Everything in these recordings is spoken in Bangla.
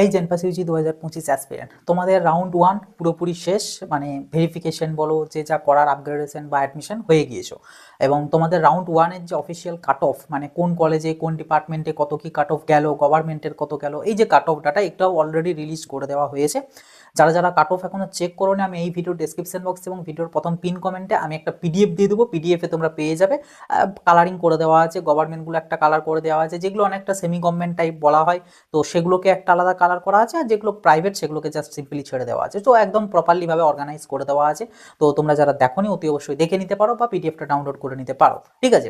এই জেনপাস ইউজি 2025 অ্যাসপিরেন্ট তোমাদের রাউন্ড 1 পুরোপুরি শেষ, মানে ভেরিফিকেশন বলো যে যা করার আপগ্রেডেশন বা অ্যাডমিশন হয়ে গিয়েছো। এবং তোমাদের রাউন্ড 1-এর যে অফিসিয়াল কাট অফ, মানে কোন কলেজে কোন ডিপার্টমেন্টে কত কি কাট অফ গেল, গভর্নমেন্টের কত গেল, এই যে কাট অফ ডাটা এটাও অলরেডি রিলিজ করে দেওয়া হয়েছে। যারা যারা কাট অফ এখনো চেক করো না, আমি এই ভিডিও ডেসক্রিপশন বক্স এবং ভিডিওর প্রথম পিন কমেন্টে আমি একটা পিডিএফ দিয়ে দেবো, পিডিএফে তোমরা পেয়ে যাবে। কালারিং করে দেওয়া আছে, গভর্নমেন্টগুলো একটা কালার করে দেওয়া আছে, যেগুলো অনেকটা সেমি গভর্নমেন্ট টাইপ বলা হয় তো সেগুলোকে একটা আলাদা কালার করা আছে, আর যেগুলো প্রাইভেট সেগুলোকে জাস্ট সিম্পলি ছেড়ে দেওয়া আছে। তো একদম প্রপারলি ভাবে অর্গানাইজ করে দেওয়া আছে। তো তোমরা যারা দেখোনি অতি অবশ্যই দেখে নিতে পারো বা পিডিএফটা ডাউনলোড করে নিতে পারো, ঠিক আছে।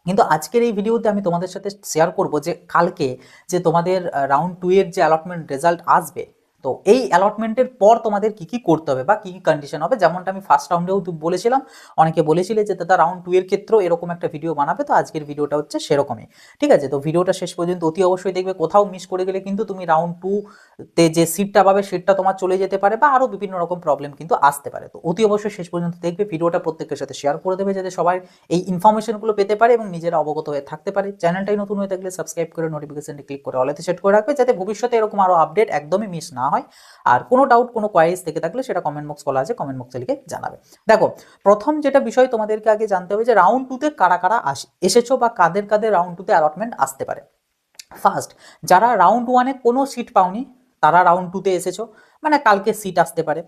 কিন্তু আজকের এই ভিডিওতে আমি তোমাদের সাথে শেয়ার করব যে কালকে যে তোমাদের রাউন্ড 2 এর যে অ্যালটমেন্ট রেজাল্ট আসবে, তো এই অ্যালটমেন্টের পর তোমাদের কি কি করতে হবে বা কি কি কন্ডিশন হবে, যেমনটা আমি ফার্স্ট রাউন্ডেও বলেছিলাম। অনেকে বলেছিলে যে দাদা রাউন্ড 2 এর ক্ষেত্রেও এরকম একটা ভিডিও বানাবে, তো আজকের ভিডিওটা হচ্ছে সেরকমই, ঠিক আছে। তো ভিডিওটা শেষ পর্যন্ত অতি অবশ্যই দেখবে, কোথাও মিস করে গেলে কিন্তু তুমি রাউন্ড 2 তে যে সিটটা পাবে সেটটা তোমার চলে যেতে পারে বা আরো বিভিন্ন রকম প্রবলেম কিন্তু আসতে পারে। তো অতি অবশ্যই শেষ পর্যন্ত দেখবে, ভিডিওটা প্রত্যেকের সাথে শেয়ার করে দেবে যাতে সবাই এই ইনফরমেশনগুলো পেতে পারে এবং নিজেরা অবগত হয়ে থাকতে পারে। চ্যানেলটাই নতুন হয়ে থাকলে সাবস্ক্রাইব করে নোটিফিকেশনটি ক্লিক করে অলেতে সেট করে রাখবে, যাতে ভবিষ্যতে এরকম আরো আপডেট একদমই মিস না হয়। আর কোনো ডাউট কোনো কোয়ারিজ থেকে থাকলে সেটা কমেন্ট বক্স খোলা আছে, কমেন্ট বক্সে লিখে জানাবে। দেখো, প্রথম যেটা বিষয় তোমাদেরকে আগে জানতে হবে যে রাউন্ড 2 তে কারা কারা এসেছো বা কাদের কাদের রাউন্ড 2 তে অ্যালটমেন্ট আসতে পারে। ফার্স্ট, যারা রাউন্ড 1-এ কোনো সিট পাওনি তারা রাউন্ড 2 তে এসেছো, মানে কালকে সিট আসতে পারে।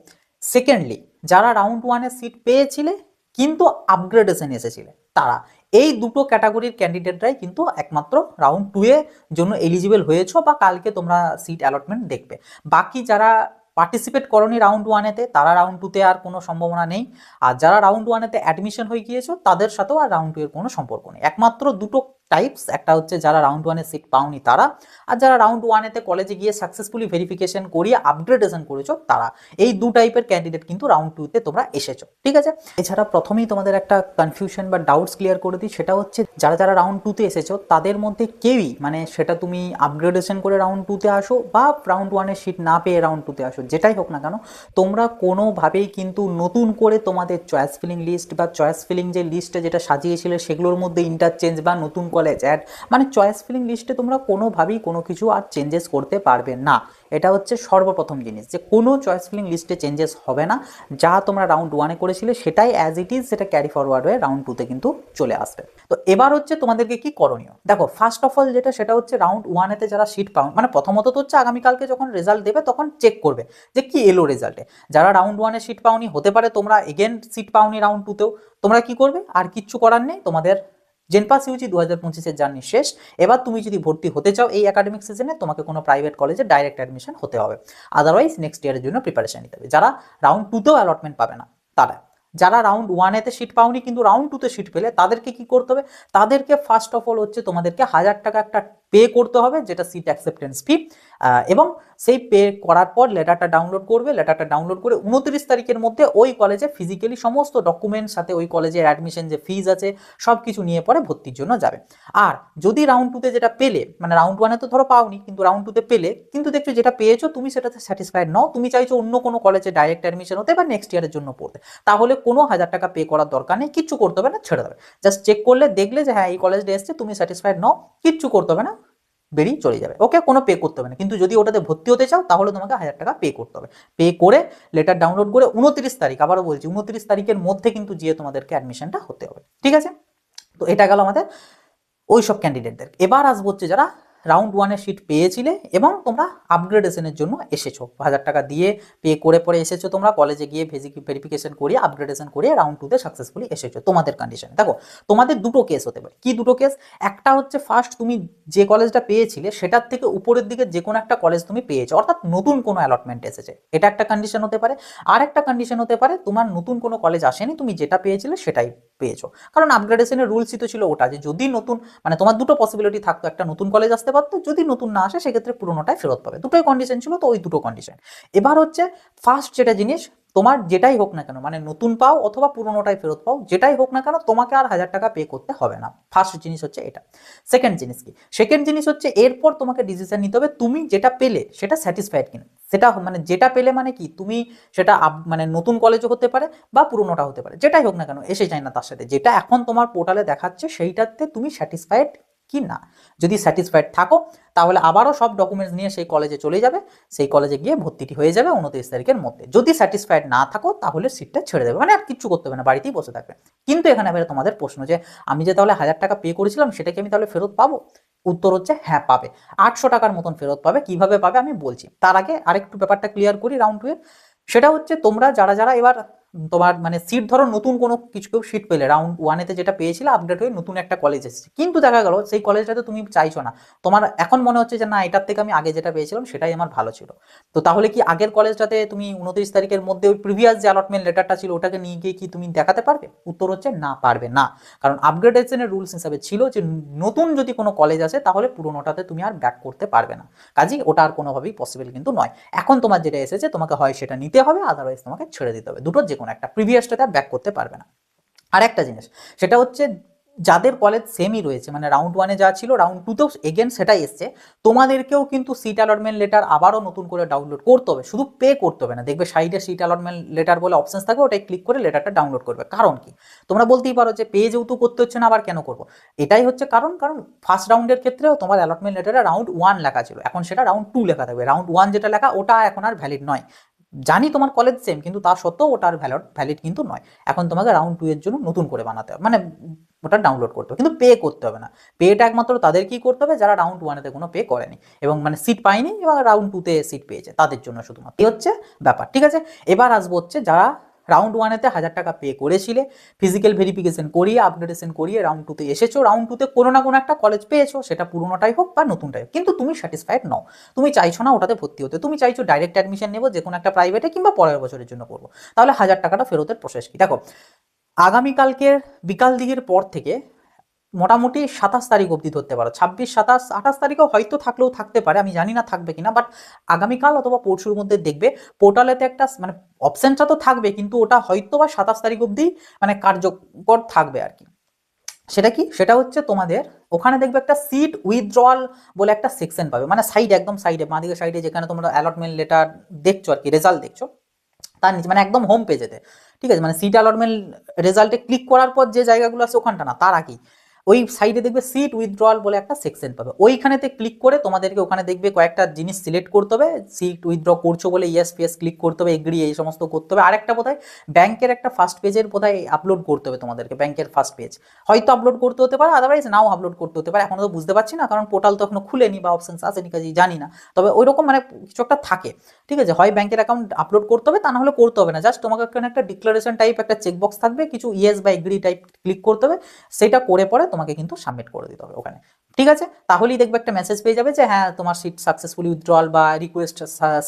সেকেন্ডলি, যারা রাউন্ড 1-এ সিট পেয়েছিলে কিন্তু আপগ্রেডেশন এসেছিলে তারা, এই দুটো ক্যাটাগরির ক্যান্ডিডেটরাই কিন্তু একমাত্র রাউন্ড 2 এর জন্য এলিজিবল হয়েছো বা কালকে তোমরা সিট অ্যালটমেন্ট দেখবে। বাকি যারা পার্টিসিপেট করনি রাউন্ড 1-এতে তারা রাউন্ড 2-তে আর কোনো সম্ভাবনা নেই। আর যারা রাউন্ড 1-এতে অ্যাডমিশন হয়ে গিয়েছো তাদের সাথেও আর রাউন্ড 2 এর কোনো সম্পর্ক নেই। একমাত্র দুটো টাইপস, একটা হচ্ছে যারা রাউন্ড 1-এ সিট পাওনি তারা, আর যারা রাউন্ড 1-এতে কলেজে গিয়ে সাকসেসফুলি ভেরিফিকেশন করিয়ে আপগ্রেডেশন করেছো তারা। এই দু টাইপের ক্যান্ডিডেট কিন্তু রাউন্ড 2-তে তোমরা এসেছো, ঠিক আছে। এছাড়া প্রথমেই তোমাদের একটা কনফিউশন বা ডাউটস ক্লিয়ার করে দিই, সেটা হচ্ছে যারা যারা রাউন্ড 2-তে এসেছো তাদের মধ্যে কেউই, মানে সেটা তুমি আপগ্রেডেশন করে রাউন্ড 2-তে আসো বা রাউন্ড 1-এর সিট না পেয়ে রাউন্ড 2-তে আসো, যেটাই হোক না কেন, তোমরা কোনোভাবেই কিন্তু নতুন করে তোমাদের চয়েস ফিলিং লিস্ট বা চয়েস ফিলিং যে লিস্টে যেটা সাজিয়েছিলে সেগুলোর মধ্যে ইন্টারচেঞ্জ বা নতুন কলেজ অ্যাড, মানে চয়েস ফিলিং লিস্টে তোমরা কোনোভাবেই কোনো কিছু আর চেঞ্জেস করতে পারবে না। এটা হচ্ছে সর্বপ্রথম জিনিস, যে কোনো চয়েস ফিলিং লিস্টে চেঞ্জেস হবে না। যা তোমরা রাউন্ড 1-এ করেছিলে সেটাই অ্যাজ ইট ইজ, সেটা ক্যারি ফরওয়ার্ড হয়ে রাউন্ড 2-তে কিন্তু চলে আসবে। তো এবার হচ্ছে তোমাদেরকে কি করণীয়, দেখো ফার্স্ট অফ অল যেটা, সেটা হচ্ছে রাউন্ড 1-এতে যারা সিট পাও, মানে প্রথমত তো হচ্ছে আগামীকালকে যখন রেজাল্ট দেবে তখন চেক করবে যে কি এলো রেজাল্টে। যারা রাউন্ড 1-এ সিট পাওনি, হতে পারে তোমরা এগেন সিট পাওনি রাউন্ড 2-তেও, তোমরা কি করবে, আর কিচ্ছু করার নেই, তোমাদের জেনপাস ইউজি 2025-এর জার্নি শেষ। এবার তুমি যদি ভর্তি হতে চাও এই একাডেমিক সিজনে, তোমাকে কোনো প্রাইভেট কলেজে ডাইরেক্ট অ্যাডমিশন হতে হবে, আদারওয়াইজ নেক্সট ইয়ারের জন্য প্রিপারেশন নিতে হবে। যারা রাউন্ড 2-তেও অ্যালটমেন্ট পাবে না তারা, যারা রাউন্ড 1-এতে সিট পাওনি কিন্তু রাউন্ড 2-তে সিট পেলে তাদেরকে কি করতে হবে, তাদেরকে ফার্স্ট অফ অল হচ্ছে তোমাদেরকে 1000 টাকা একটা পে করতে হবে, যেটা সিট অ্যাকসেপ্টেন্স ফি। এবং সেই পে করার পর লেটারটা ডাউনলোড করবে, লেটারটা ডাউনলোড করে 29 তারিখের মধ্যে ওই কলেজে ফিজিক্যালি সমস্ত ডকুমেন্টস সাথে ওই কলেজের অ্যাডমিশন যে ফিজ আছে সব কিছু নিয়ে পরে ভর্তির জন্য যাবে। আর যদি রাউন্ড 2-তে যেটা পেলে, মানে রাউন্ড 1-এ তো ধরো পাওনি কিন্তু রাউন্ড 2-তে পেলে, কিন্তু দেখছো যেটা পেয়েছো তুমি সেটাতে স্যাটিসফাইড নও, তুমি চাইছো অন্য কোনো কলেজে ডাইরেক্ট অ্যাডমিশন হতে বা নেক্সট ইয়ারের জন্য পড়তে, তাহলে কোনো 1000 টাকা পে করার দরকার নেই, কিচ্ছু করতে হবে না, ছেড়ে দেবে। জাস্ট চেক করলে দেখলে যে হ্যাঁ এই কলেজটা এসছে, তুমি স্যাটিসফাইড নও, কিচ্ছু করতে হবে না, বেরিয়ে চলে যাবে, ওকে, কোনো পে করতে হবে না। কিন্তু যদি ওটাতে ভর্তি হতে চাও তাহলে তোমাকে 1000 টাকা পে করতে হবে। পে করে লেটার ডাউনলোড করে 29 তারিখ, আবারও বলছি 29 তারিখের মধ্যে কিন্তু গিয়ে তোমাদেরকে অ্যাডমিশনটা হতে হবে, ঠিক আছে। তো এটা গেল আমাদের ওই সব ক্যান্ডিডেটদের। এবার আসবো হচ্ছে যারা রাউন্ড 1-এর সিট পেয়েছিলে এবং তোমরা আপগ্রেডেশনের জন্য এসেছো, 1000 টাকা দিয়ে পে করে পরে এসেছো, তোমরা কলেজে গিয়ে ভেরিফিকেশন করিয়ে আপগ্রেডেশন করিয়ে রাউন্ড 2-তে সাকসেসফুলি এসেছো। তোমাদের কন্ডিশন দেখো, তোমাদের দুটো কেস হতে পারে। কি দুটো কেস, একটা হচ্ছে ফার্স্ট, তুমি যে কলেজটা পেয়েছিলে সেটার থেকে উপরের দিকে যে কোনো একটা কলেজ তুমি পেয়েছো, অর্থাৎ নতুন কোনো অ্যালটমেন্ট এসেছে, এটা একটা কন্ডিশন হতে পারে। আর একটা কন্ডিশন হতে পারে তোমার নতুন কোনো কলেজ আসেনি, তুমি যেটা পেয়েছিলে সেটাই পেয়েছো। কারণ আপগ্রেডেশনের রুলসই তো ছিল ওটা, যে যদি নতুন, মানে তোমার দুটো পসিবিলিটি থাকতো, একটা নতুন কলেজ আসতে পারতো, যদি নতুন না আসে সেক্ষেত্রে পুরোনোটাই ফেরত পাবে, দুটোই কন্ডিশন ছিল, তো ওই দুটো কন্ডিশন। এবার হচ্ছে ফার্স্ট যেটা জিনিস, তোমার যেটাই হোক না কেন, মানে নতুন পাও অথবা পুরোনোটাই ফেরত পাও, যেটাই হোক না কেন তোমাকে আর 1000 টাকা পে করতে হবে না। ফার্স্ট জিনিস হচ্ছে এটা। সেকেন্ড জিনিস কি, সেকেন্ড জিনিস হচ্ছে এরপর তোমাকে ডিসিশন নিতে হবে তুমি যেটা পেলে সেটা স্যাটিসফাইড কিনা। সেটা মানে যেটা পেলে মানে কি, তুমি সেটা মানে নতুন কলেজও হতে পারে বা পুরোনোটা হতে পারে, যেটাই হোক না কেন এসে যায় না, তার সাথে যেটা এখন তোমার পোর্টালে দেখাচ্ছে সেইটাতে তুমি স্যাটিসফাইড কি না। যদি স্যাটিসফাইড থাকো তাহলে আবারও সব ডকুমেন্টস নিয়ে সেই কলেজে চলে যাবে, সেই কলেজে গিয়ে ভর্তিটি হয়ে যাবে 29 তারিখের মধ্যে। যদি স্যাটিসফাইড না থাকো তাহলে সিটটা ছেড়ে দেবে, মানে আর কিচ্ছু করতে হবে না, বাড়িতেই বসে থাকবে। কিন্তু এখানে এবারে তোমাদের প্রশ্ন যে আমি যে তাহলে 1000 টাকা পে করেছিলাম সেটা কি আমি তাহলে ফেরত পাবো? উত্তর হচ্ছে হ্যাঁ পাবে, 800 টাকার মতন ফেরত পাবে। কিভাবে পাবে আমি বলছি, তার আগে আরেকটু ব্যাপারটা ক্লিয়ার করি রাউন্ড 2 এর। সেটা হচ্ছে তোমরা যারা যারা এবার তোমার মানে সিট ধরো নতুন কোনো কিছু কেউ সিট পেলে রাউন্ড 1-এতে যেটা পেয়েছিল আপডেট হয়ে নতুন একটা কলেজ এসেছে, কিন্তু দেখা গেল সেই কলেজটাতে তুমি চাইছো না, তোমার এখন মনে হচ্ছে যে না এটার থেকে আমি আগে যেটা পেয়েছিলাম সেটাই আমার ভালো ছিল। তো তাহলে কি আগের কলেজটাতে তুমি 29 তারিখের মধ্যে ওই প্রিভিয়াস যে অ্যালটমেন্ট লেটারটা ছিল ওটাকে নিয়ে গিয়ে কি তুমি দেখাতে পারবে? উত্তর হচ্ছে না, পারবে না। কারণ আপগ্রেডেশনের রুলস হিসাবে ছিল যে নতুন যদি কোনো কলেজ আসে তাহলে পুরোনোটাতে তুমি আর ব্যাক করতে পারবে না, কাজেই ওটা আর কোনোভাবেই পসিবল কিন্তু নয়। এখন তোমার যেটা এসেছে তোমাকে হয় সেটা নিতে হবে, আদারওয়াইজ তোমাকে ছেড়ে দিতে হবে, দুটোর যে কোনো একটা, প্রিভিয়াসটাতে আর ব্যাক করতে পারবে না। আর একটা জিনিস সেটা হচ্ছে যাদের কলেজ সেমই রয়েছে, মানে রাউন্ড 1-এ যা ছিল রাউন্ড 2-তেও এগেন সেটাই এসছে, তোমাদেরকেও কিন্তু সিট অ্যালটমেন্ট লেটার আবারও নতুন করে ডাউনলোড করতে হবে, শুধু পে করতে হবে না। দেখবে সাইডে সিট অ্যালটমেন্ট লেটার বলে অপশনস থাকবে, ওটাই ক্লিক করে লেটারটা ডাউনলোড করবে। কারণ কি, তোমরা বলতেই পারো যে পে যেহেতু করতে হচ্ছে না আবার কেন করবো, এটাই হচ্ছে কারণ ফার্স্ট রাউন্ডের ক্ষেত্রেও তোমার অ্যালটমেন্ট লেটারে রাউন্ড 1 লেখা ছিল, এখন সেটা রাউন্ড 2 লেখা থাকবে। রাউন্ড 1 যেটা লেখা ওটা এখন আর ভ্যালিড নয়, জানি তোমার কলেজ সেম, কিন্তু তা সত্ত্বেও ওটার ভ্যালিড কিন্তু নয়। এখন তোমাকে রাউন্ড 2 এর জন্য নতুন করে বানাতে হবে, মানে ওটা ডাউনলোড করতে হবে, কিন্তু পে করতে হবে না। পেটা একমাত্র তাদেরকেই করতে হবে যারা রাউন্ড 1-এতে কোনো পে করেনি এবং মানে সিট পায়নি এবং রাউন্ড 2-তে সিট পেয়েছে, তাদের জন্য শুধুমাত্র। এই হচ্ছে ব্যাপার, ঠিক আছে। এবার আসবো হচ্ছে যারা রাউন্ড 1-এতে 1000 টাকা পে করেছিলে, ফিজিক্যাল ভেরিফিকেশন করিয়ে আপগ্রেডেশন করিয়ে রাউন্ড 2-তে এসেছো, রাউন্ড 2-তে কোনো না কোনো একটা কলেজ পেয়েছো, সেটা পুরোনোটাই হোক বা নতুনটাই হোক, কিন্তু তুমি স্যাটিসফাইড নও, তুমি চাইছো না ওটাতে ভর্তি হতে, তুমি চাইছো ডাইরেক্ট অ্যাডমিশন নেবো যে কোনো একটা প্রাইভেটে কিংবা পরের বছরের জন্য করবো, তাহলে 1000 টাকাটা ফেরতের প্রসেস কি? দেখো, আগামীকালকের বিকাল দিকের পর থেকে মোটামুটি 27 তারিখ অবধি ধরতে পারো, 26, 27, 28 তারিখও হয়তো থাকলেও থাকতে পারে, আমি জানি না থাকবে কিনা, বাট আগামীকাল অথবা পরশুর মধ্যে দেখবে পোর্টালেতে একটা মানে অপশনটা তো থাকবে, কিন্তু ওটা হয়তো বা 27 তারিখ অবধি মানে কার্যকর থাকবে আর কি। সেটা কি, সেটা হচ্ছে তোমাদের ওখানে দেখবে একটা সিট উইথড্রয়াল বলে একটা সেকশন পাবে, মানে সাইডে, একদম সাইডে, বাঁদিকে সাইডে যেখানে তোমরা অ্যালটমেন্ট লেটার দেখছো আর কি, রেজাল্ট দেখছো, তার নিচে মানে একদম হোম পেজেতে, ঠিক আছে, মানে সিট অ্যালটমেন্ট রেজাল্টে ক্লিক করার পর যে জায়গাগুলো আছে ওখানটা না, তার আগেই ওই সাইডে দেখবে সিট উইথড্রয়াল বলে একটা সেকশন পাবে, ওইখানেতে ক্লিক করে তোমাদেরকে ওখানে দেখবে কয়েকটা জিনিস সিলেক্ট করতে হবে, সিট উইথড্র করছো বলে ইয়েস পিএস ক্লিক করতে হবে, এগ্রি এই সমস্ত করতে হবে। আরেকটা বোধহয় ব্যাংকের একটা ফার্স্ট পেজের বোধহয় আপলোড করতে হবে তোমাদেরকে, ব্যাংকের ফার্স্ট পেজ হয়তো আপলোড করতে হতে পারে, আদারওয়াইজ নাও আপলোড করতে হতে পারে, এখনো তো বুঝতে পারছি না কারণ পোর্টাল তো এখনো খুলেনি বা অপশনস আসেনি, কাজেই জানি না, তবে ওই রকম মানে কিছু একটা থাকে, ঠিক আছে। হয় ব্যাংকের অ্যাকাউন্ট আপলোড করতে হবে, তা না হলে করতে হবে না, জাস্ট তোমাকে এখানে একটা ডিক্লারেশন টাইপ একটা চেকবক্স থাকবে, কিছু ইয়েস বা এগ্রি টাইপ ক্লিক করতে হবে, সেটা করে পরে তোমাকে কিন্তু সাবমিট করে দিতে হবে ওখানে, ঠিক আছে। তাহলেই দেখবে একটা মেসেজ পেয়ে যাবে যে হ্যাঁ তোমার সিট সাকসেসফুলি উইথড্রয়াল বা রিকোয়েস্ট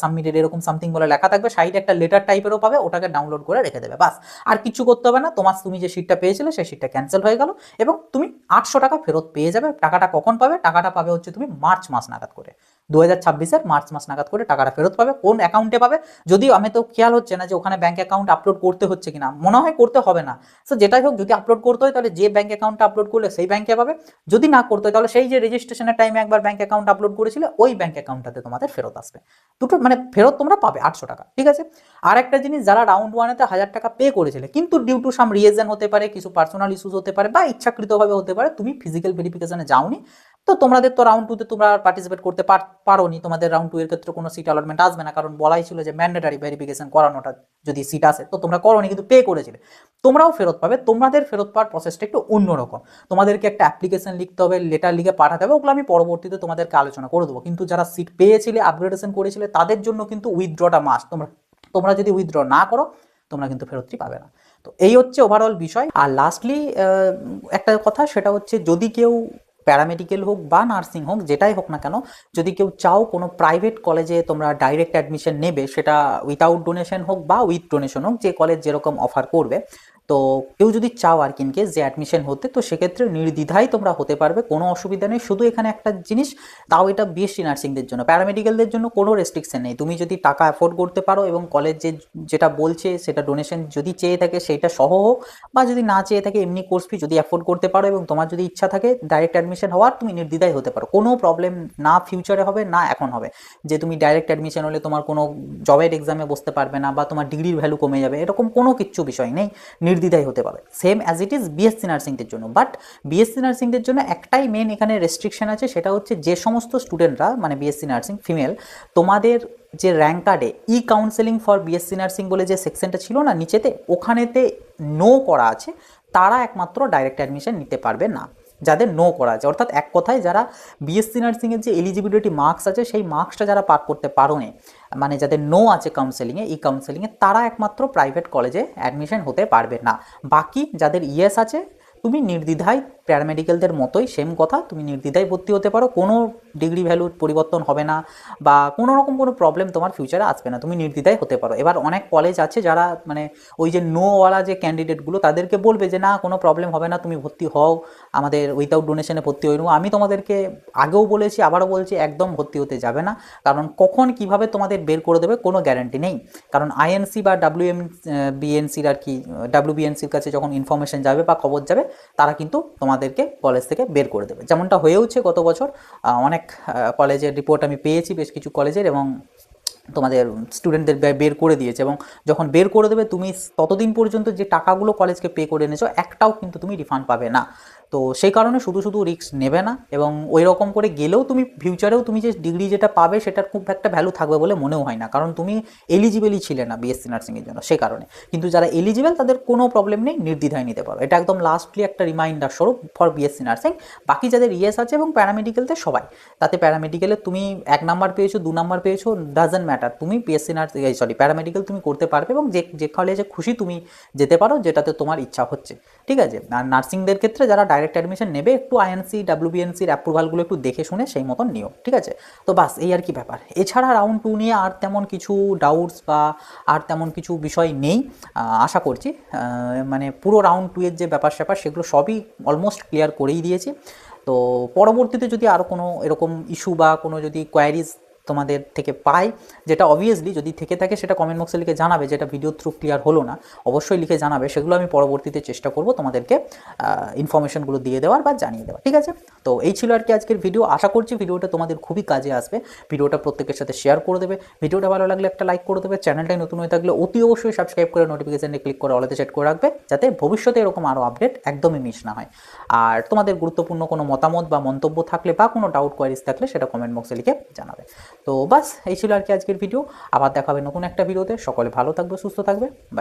সাবমিটেড এরকম সামথিং বলে লেখা থাকবে, সাইডে একটা লেটার টাইপেরও পাবে, ওটাকে ডাউনলোড করে রেখে দেবে, বাস। আর কিছু করতে হবে না, তুমি যে সিটটা পেয়েছিলে সেই সিটটা ক্যান্সেল হয়ে গেল এবং তুমি 800 টাকা ফেরত পেয়ে যাবে। টাকাটা কখন পাবে? টাকাটা পাবে হচ্ছে তুমি মার্চ মাস নাগাদ করে, 2026-এর মার্চ মাস নাগাদ করে টাকাটা ফেরত পাবে। কোন অ্যাকাউন্টে পাবে যদিও আমি তো খেয়াল হচ্ছে না যে ওখানে ব্যাংক অ্যাকাউন্ট আপলোড করতে হচ্ছে কিনা, মনে হয় করতে হবে না। সো যেটাই হোক, যদি আপলোড করতে হয় তাহলে যে ব্যাংক অ্যাকাউন্টটা আপলোড করলে সেই ব্যাংকে পাবে, যদি না করতে হয় তাহলে সেই যে রেজিস্ট্রেশনের টাইমে একবার ব্যাংক অ্যাকাউন্ট আপলোড করেছিলে ওই ব্যাংক অ্যাকাউন্টটাতে তোমাদের ফেরত আসবে, দুটো মানে ফেরত তোমরা পাবে 800 টাকা, ঠিক আছে। আর একটা জিনিস, যারা রাউন্ড 1-এতে 1000 টাকা পে করেছিলে কিন্তু ডিউ টু সাম রিজন হতে পারে, কিছু পার্সোনাল ইস্যুস হতে পারে বা ইচ্ছাকৃতভাবে হতে পারে তুমি ফিজিক্যাল ভেরিফিকেশনে যাওনি, তো তোমাদের তো রাউন্ড 2-তে তোমরা পার্টিসিপেট করতে পারোনি, তোমাদের রাউন্ড 2 এর ক্ষেত্রে কোনো সিট অ্যালটমেন্ট আসবে না, কারণ বলাই ছিল যে ম্যান্ডেটারি ভেরিফিকেশন করানোটা যদি সিট আসে, তো তোমরা করোনি কিন্তু পে করেছিলে, তোমরাও ফেরত পাবে। তোমাদের ফেরত পাওয়ার প্রসেসটা একটু অন্যরকম, তোমাদেরকে একটা অ্যাপ্লিকেশন লিখতে হবে, লেটার লিখে পাঠাতে হবে, ওগুলো আমি পরবর্তীতে তোমাদেরকে আলোচনা করে দেবো। কিন্তু যারা সিট পেয়েছিলে, আপগ্রেডেশন করেছিলে, তাদের জন্য কিন্তু উইথড্রটা মাস্ট, তোমরা যদি উইথড্র না করো তোমরা কিন্তু ফেরতটি পাবে না। তো এই হচ্ছে ওভারঅল বিষয়। আর লাস্টলি একটা কথা, সেটা হচ্ছে যদি কেউ প্যারামেডিক্যাল হোক বা নার্সিং হোক, যেটাই হোক না কেন, যদি কেউ চাও কোনো প্রাইভেট কলেজে তোমরা ডাইরেক্ট অ্যাডমিশন নেবে, সেটা উইথাউট ডোনেশন হোক বা উইথ ডোনেশন হোক, যে কলেজ যেরকম অফার করবে, তো কেউ যদি চাও আর কিনকেস যে অ্যাডমিশন হতে, তো সেক্ষেত্রে নির্দ্বিধায় তোমরা হতে পারবে, কোনো অসুবিধা নেই। শুধু এখানে একটা জিনিস, তাও এটা বিএসসি নার্সিংদের জন্য, প্যারামেডিক্যালদের জন্য কোনো রেস্ট্রিকশন নেই, তুমি যদি টাকা অ্যাফোর্ড করতে পারো এবং কলেজ যেটা বলছে সেটা ডোনেশন যদি চেয়ে থাকে সেইটা সহ হোক, বা যদি না চেয়ে থাকে এমনি কোর্স ফি যদি অ্যাফোর্ড করতে পারো এবং তোমার যদি ইচ্ছা থাকে ডাইরেক্ট অ্যাডমিশন হওয়ার, তুমি নির্দ্বিধায় হতে পারো, কোনো প্রবলেম না ফিউচারে হবে না এখন হবে যে তুমি ডাইরেক্ট অ্যাডমিশন হলে তোমার কোনো জবের এক্সামে বসতে পারবে না বা তোমার ডিগ্রির ভ্যালু কমে যাবে, এরকম কোনো কিচ্ছু বিষয় নেই। নির্দ্বিধায় হতে পারো, same as it is BSc নার্সিংদের জন্য। বাট বিএসসি নার্সিংদের জন্য একটাই মেন এখানে রেস্ট্রিকশন আছে, সেটা হচ্ছে যে সমস্ত স্টুডেন্টরা মানে বিএসসি নার্সিং ফিমেল, তোমাদের যে র্যাঙ্ক কার্ডে ই কাউন্সেলিং ফর বিএসসি নার্সিং বলে যে সেকশনটা ছিল না নিচেতে, ওখানেতে নো করা আছে, তারা একমাত্র ডাইরেক্ট অ্যাডমিশন নিতে পারবে না, যাদের নো করা আছে। অর্থাৎ এক কথায় যারা বিএসসি নার্সিংয়ের যে এলিজিবিলিটি মার্কস আছে সেই মার্কসটা যারা পার করতে পারো নি, মানে যাদের নো আছে কাউন্সেলিংয়ে, ই কাউন্সেলিংয়ে, তারা একমাত্র প্রাইভেট কলেজে অ্যাডমিশন হতে পারবে না। বাকি যাদের ইএস আছে, তুমি নির্দ্বিধায় প্যারামেডিক্যালদের মতোই সেম কথা, তুমি নির্দ্বিধায় ভর্তি হতে পারো, কোনো ডিগ্রি ভ্যালুর পরিবর্তন হবে না বা কোনো রকম কোনো প্রবলেম তোমার ফিউচারে আসবে না, তুমি নির্দ্বিধায় হতে পারো। এবার অনেক কলেজ আছে যারা মানে ওই যে নোওয়ালা যে ক্যান্ডিডেটগুলো, তাদেরকে বলবে যে না কোনো প্রবলেম হবে না, তুমি ভর্তি হও, আমাদের উইথাউট ডোনেশনে ভর্তি হয়ে নেবো। আমি তোমাদেরকে আগেও বলেছি, আবারও বলছি, একদম ভর্তি হতে যাবে না, কারণ কখন কিভাবে তোমাদের বের করে দেবে কোনো গ্যারান্টি নেই। কারণ আইএনসি বা বিএনসির আর কি, ডাব্লিউবিএনসির কাছে যখন ইনফরমেশন যাবে বা খবর যাবে, তারা কিন্তু তোমাদেরকে কলেজ থেকে বের করে দেবে, যেমনটা হয়েওছে গত বছর। অনেক কলেজের রিপোর্ট আমি পেয়েছি, বেশ কিছু কলেজের, এবং তোমাদের স্টুডেন্টদের বের করে দিয়েছে। এবং যখন বের করে দেবে, তুমি ততদিন পর্যন্ত যে টাকাগুলো কলেজকে পে করে এনেছো, একটাও কিন্তু তুমি রিফান্ড পাবে না। তো সেই কারণে শুধু শুধু রিস্ক নেবে না, এবং ওই রকম করে গেলেও তুমি ফিউচারেও তুমি যে ডিগ্রি যেটা পাবে সেটার খুব একটা ভ্যালু থাকবে বলে মনেও হয় না, কারণ তুমি এলিজিবলই ছিলে না বিএসসি নার্সিংয়ের জন্য, সে কারণে। কিন্তু যারা এলিজিবল তাদের কোনো প্রবলেম নেই, নির্দ্বিধায় নিতে পারো। এটা একদম লাস্টলি একটা রিমাইন্ডার স্বরূপ ফর বিএসসি নার্সিং। বাকি যাদের ইএস আছে এবং প্যারামেডিক্যালতে সবাই, তাতে প্যারামেডিক্যালে তুমি 1 নাম্বার পেয়েছো, 2 নাম্বার পেয়েছো, ডাজেন্ট ম্যাটার, তুমি বিএসসি নার্সিং প্যারামেডিক্যাল তুমি করতে পারবে, এবং যে কলেজে খুশি তুমি যেতে পারো, যেটাতে তোমার ইচ্ছা হচ্ছে, ঠিক আছে। আর নার্সিংদের ক্ষেত্রে যারা ডাইরেক্ট অ্যাডমিশন নেবে, একটু আইএনসি ডাব্লিউবিএনসির অ্যাপ্রুভালগুলো একটু দেখে শুনে সেই মতন নিও, ঠিক আছে। তো বাস এই আর কি ব্যাপার। এছাড়া রাউন্ড 2 নিয়ে আর তেমন কিছু ডাউটস বা আর তেমন কিছু বিষয় নেই, আশা করছি। মানে পুরো রাউন্ড 2 এর যে ব্যাপার স্যাপার সেগুলো সবই অলমোস্ট ক্লিয়ার করেই দিয়েছি। তো পরবর্তীতে যদি আরও কোনো এরকম ইস্যু বা কোনো যদি কোয়ারিজ তোমাদের থেকে পাই, যেটা অবভিয়াসলি যদি থেকে থাকে সেটা কমেন্ট বক্সে লিখে জানাবে, যেটা ভিডিও থ্রু ক্লিয়ার হলো না অবশ্যই লিখে জানাবে, সেগুলো আমি পরবর্তীতে চেষ্টা করব তোমাদেরকে ইনফরমেশনগুলো দিয়ে দেওয়ার বা জানিয়ে দেওয়ার, ঠিক আছে। তো এই ছিল আর কি আজকের ভিডিও। আশা করছি ভিডিওটা তোমাদের খুবই কাজে আসবে। ভিডিওটা প্রত্যেকের সাথে শেয়ার করে দেবে, ভিডিওটা ভালো লাগলে একটা লাইক করে দেবে, চ্যানেলটাই নতুন হয়ে থাকলে অতি অবশ্যই সাবস্ক্রাইব করে নোটিফিকেশানে ক্লিক করে অলতে সেট করে রাখবে, যাতে ভবিষ্যতে এরকম আরও আপডেট একদমই মিস না হয়। আর তোমাদের গুরুত্বপূর্ণ কোনো মতামত বা মন্তব্য থাকলে বা কোনো ডাউট কোয়ারিজ থাকলে সেটা কমেন্ট বক্সে লিখে জানাবে। তো বাস এই ছিল আর কি আজকের ভিডিও। আবার দেখা হবে নতুন একটা ভিডিওতে। সকলে ভালো থাকবে, সুস্থ থাকবে, বাই।